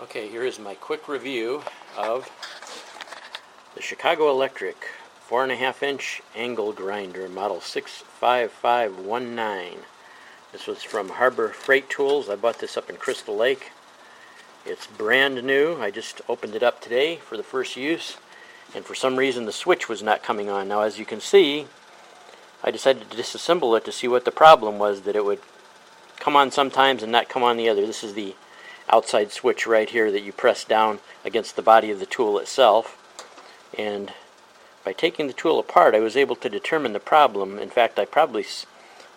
Okay, here is my quick review of the Chicago Electric 4.5-inch Angle Grinder Model 65519. This was from Harbor Freight Tools. I bought this up in Crystal Lake. It's brand new. I just opened it up today for the first use, and for some reason the switch was not coming on. Now, as you can see, I decided to disassemble it to see what the problem was, that it would come on sometimes and not come on the other. This is the outside switch right here that you press down against the body of the tool itself, and by taking the tool apart I was able to determine the problem. In fact, I probably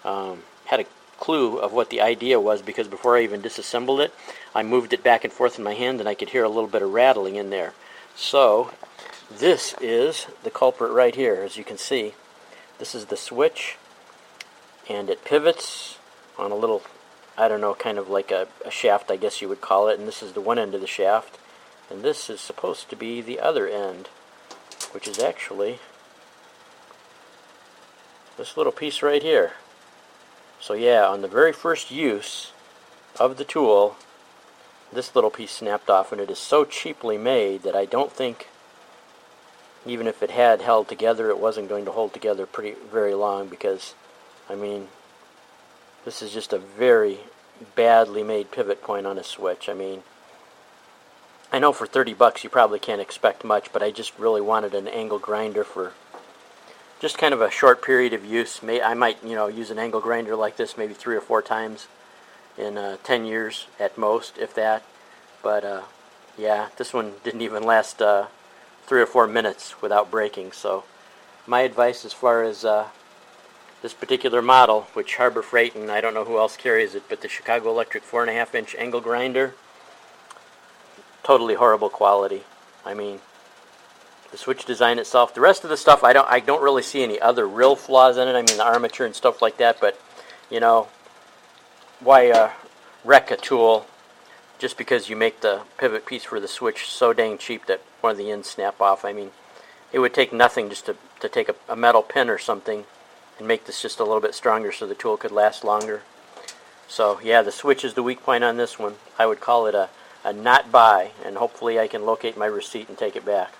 had a clue of what the idea was, because before I even disassembled it I moved it back and forth in my hand and I could hear a little bit of rattling in there. So this is the culprit right here. As you can see, this is the switch, and it pivots on a little, I don't know, kind of like a shaft, I guess you would call it, and this is the one end of the shaft, and this is supposed to be the other end, which is actually this little piece right here. So yeah, on the very first use of the tool, this little piece snapped off, and it is so cheaply made that I don't think, even if it had held together, it wasn't going to hold together very long, because, I mean, this is just a very badly made pivot point on a switch. I mean, I know for $30 you probably can't expect much, but I just really wanted an angle grinder for just kind of a short period of use. I might, use an angle grinder like this maybe 3 or 4 times in 10 years at most, if that. But yeah, this one didn't even last 3 or 4 minutes without breaking. So my advice as far as this particular model, which Harbor Freight, and I don't know who else carries it, but the Chicago Electric 4.5-inch angle grinder, totally horrible quality. I mean, the switch design itself, the rest of the stuff, I don't really see any other real flaws in it. I mean, the armature and stuff like that, but why wreck a tool just because you make the pivot piece for the switch so dang cheap that one of the ends snap off? I mean, it would take nothing just to take a metal pin or something and make this just a little bit stronger so the tool could last longer. So yeah, the switch is the weak point on this one. I would call it a not buy, and hopefully I can locate my receipt and take it back.